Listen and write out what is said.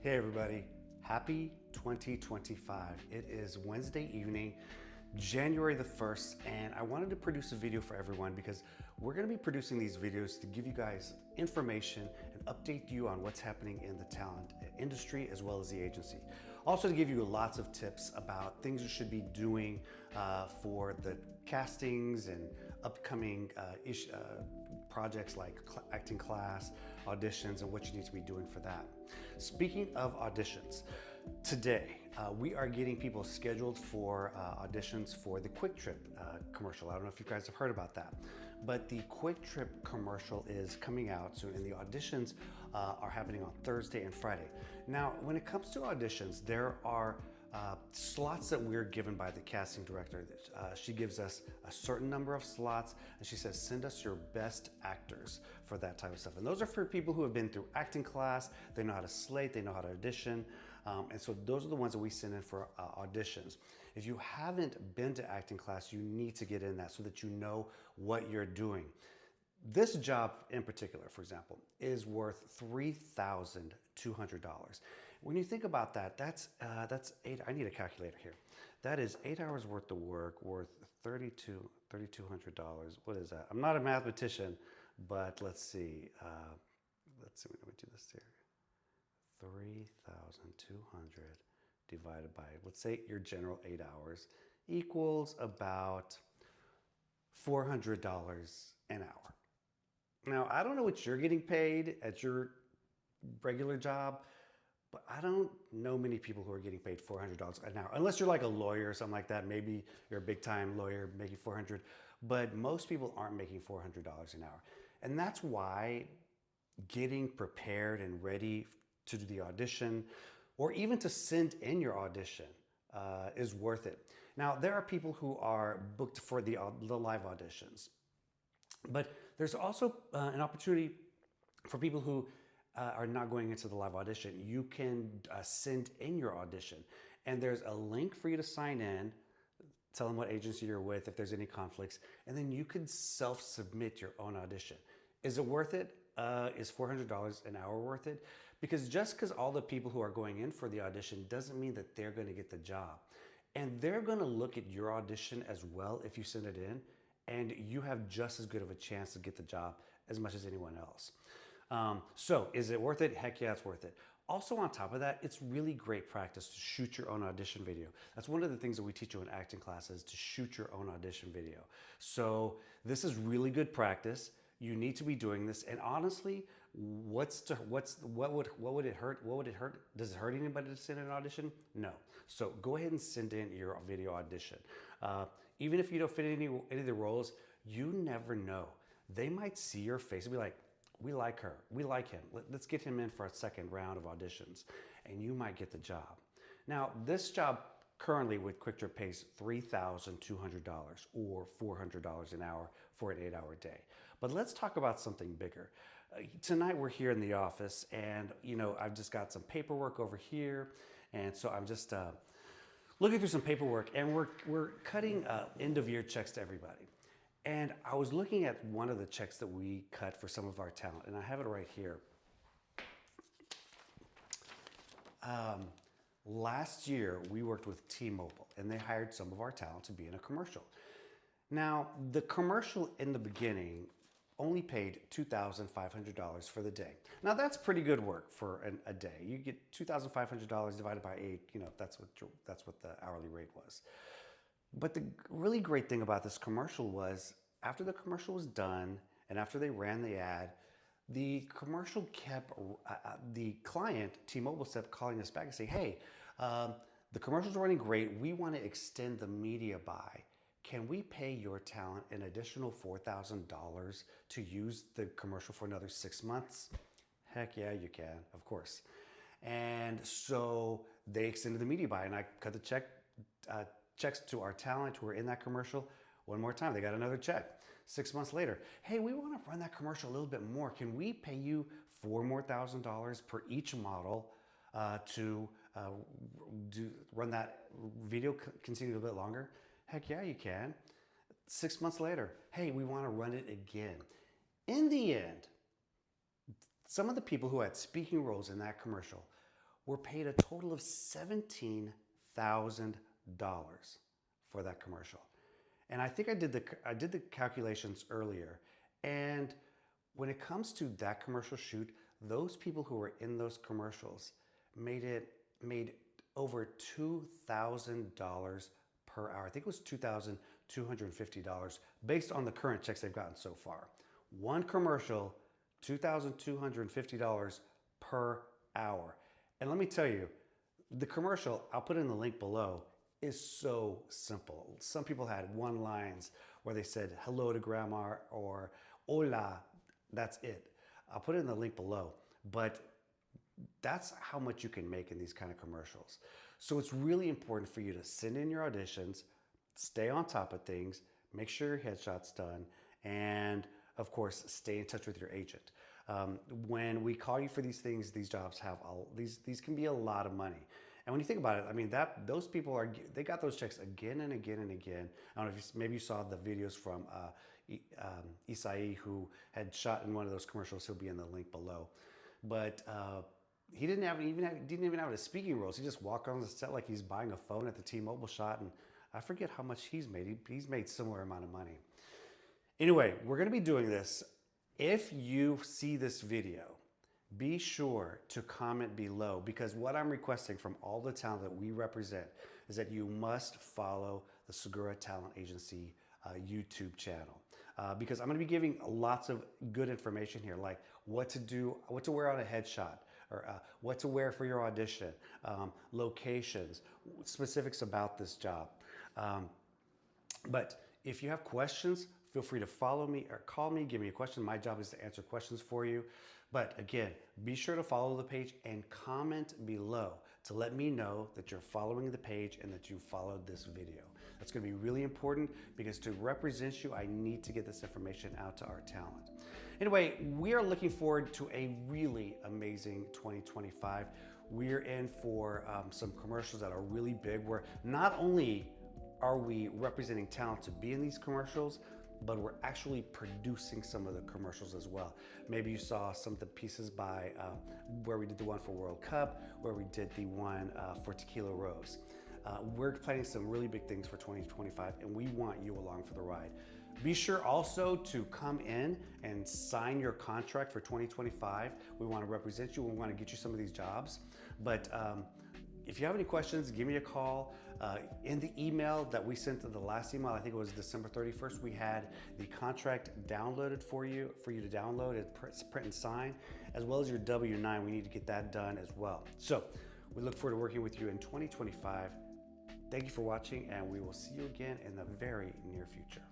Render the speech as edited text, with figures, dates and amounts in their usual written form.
Hey everybody, happy 2025. It is Wednesday evening, January the 1st, and I wanted to produce a video for everyone because we're going to be producing these videos to give you guys information and update you on what's happening in the talent industry as well as the agency. Also to give you lots of tips about things you should be doing for the castings and upcoming projects like acting class, auditions, and what you need to be doing for that. Speaking of auditions, today we are getting people scheduled for auditions for the Quick Trip commercial. I don't know if you guys have heard about that, but the Quick Trip commercial is coming out soon, and the auditions are happening on Thursday and Friday. Now, when it comes to auditions, there are slots that we're given by the casting director. She gives us a certain number of slots and she says, send us your best actors for that type of stuff. And those are for people who have been through acting class, they know how to slate, they know how to audition. And so those are the ones that we send in for auditions. If you haven't been to acting class, you need to get in that so that you know what you're doing. This job in particular, for example, is worth $3,200. When you think about that, that's eight. I need a calculator here. That is 8 hours worth of work, worth $3,200. What is that? I'm not a mathematician, but let's see. Let me do this here. 3,200 divided by, let's say your general 8 hours equals about $400 an hour. Now, I don't know what you're getting paid at your regular job, but I don't know many people who are getting paid $400 an hour, unless you're like a lawyer or something like that. Maybe you're a big time lawyer making $400, but most people aren't making $400 an hour. And that's why getting prepared and ready to do the audition, or even to send in your audition, is worth it. Now, there are people who are booked for the live auditions. But there's also an opportunity for people who are not going into the live audition. You can send in your audition, and there's a link for you to sign in, tell them what agency you're with, if there's any conflicts, and then you can self-submit your own audition. Is it worth it? Is $400 an hour worth it? Because just because all the people who are going in for the audition doesn't mean that they're going to get the job. And they're going to look at your audition as well if you send it in, and you have just as good of a chance to get the job as much as anyone else. So is it worth it? Heck yeah, it's worth it. Also on top of that, it's really great practice to shoot your own audition video. That's one of the things that we teach you in acting classes, to shoot your own audition video. So this is really good practice. You need to be doing this. And honestly, what would it hurt? What would it hurt? Does it hurt anybody to send an audition? No. So go ahead and send in your video audition. Even if you don't fit any of the roles, you never know. They might see your face and be like, we like her, we like him. Let's get him in for a second round of auditions, and you might get the job. Now, this job currently with Quick Trip pays $3,200 or $400 an hour for an 8-hour day. But let's talk about something bigger. Tonight we're here in the office, and I've just got some paperwork over here, and so I'm just looking through some paperwork, and we're cutting end of year checks to everybody. And I was looking at one of the checks that we cut for some of our talent, and I have it right here. Last year, we worked with T-Mobile, and they hired some of our talent to be in a commercial. Now, the commercial in the beginning only paid $2,500 for the day. Now, that's pretty good work for a day. You get $2,500 divided by 8, that's what the hourly rate was. But the really great thing about this commercial was, after the commercial was done and after they ran the ad, the commercial kept, the client, T-Mobile, kept calling us back and saying, hey, the commercial's running great. We want to extend the media buy. Can we pay your talent an additional $4,000 to use the commercial for another 6 months? Heck yeah, you can, of course. And so they extended the media buy, and I cut the checks to our talent who were in that commercial. One more time, they got another check. 6 months later, hey, we want to run that commercial a little bit more. Can we pay you $4,000 more per each model to run that video continue a little bit longer? Heck yeah, you can. 6 months later, hey, we want to run it again. In the end, some of the people who had speaking roles in that commercial were paid a total of $17,000 for that commercial. And I think I did the calculations earlier. And when it comes to that commercial shoot, those people who were in those commercials made over $2,000 per hour. I think it was $2,250 based on the current checks they've gotten so far. One commercial, $2,250 per hour. And let me tell you, the commercial, I'll put in the link below, is so simple. Some people had one lines where they said hello to grandma or hola, that's it. I'll put it in the link below, but that's how much you can make in these kind of commercials. So it's really important for you to send in your auditions, stay on top of things, make sure your headshot's done, and of course, stay in touch with your agent. When we call you for these things, these jobs have these can be a lot of money. And when you think about it, I mean, those people they got those checks again and again and again. I don't know if maybe you saw the videos from Isai, who had shot in one of those commercials. He'll be in the link below. But he didn't even have a speaking roles. He just walked on the set like he's buying a phone at the T-Mobile shot, and I forget how much he's made. He's made similar amount of money. Anyway, we're going to be doing this. If you see this video, be sure to comment below, because what I'm requesting from all the talent that we represent is that you must follow the Segura Talent Agency YouTube channel. Because I'm going to be giving lots of good information here, like what to wear on a headshot, or what to wear for your audition, locations, specifics about this job. But if you have questions, feel free to follow me or call me, give me a question. My job is to answer questions for you. But again, be sure to follow the page and comment below to let me know that you're following the page and that you followed this video. That's going to be really important, because to represent you, I need to get this information out to our talent. Anyway, we are looking forward to a really amazing 2025. We're in for some commercials that are really big, where not only are we representing talent to be in these commercials, but we're actually producing some of the commercials as well. Maybe you saw some of the pieces by where we did the one for World Cup, where we did the one for Tequila Rose. We're planning some really big things for 2025, and we want you along for the ride. Be sure also to come in and sign your contract for 2025. We want to represent you. We want to get you some of these jobs. But if you have any questions, give me a call. In the email that we sent, the last email, I think it was December 31st, we had the contract downloaded for you to download it, print and sign, as well as your W-9. We need to get that done as well. So we look forward to working with you in 2025. Thank you for watching, and we will see you again in the very near future.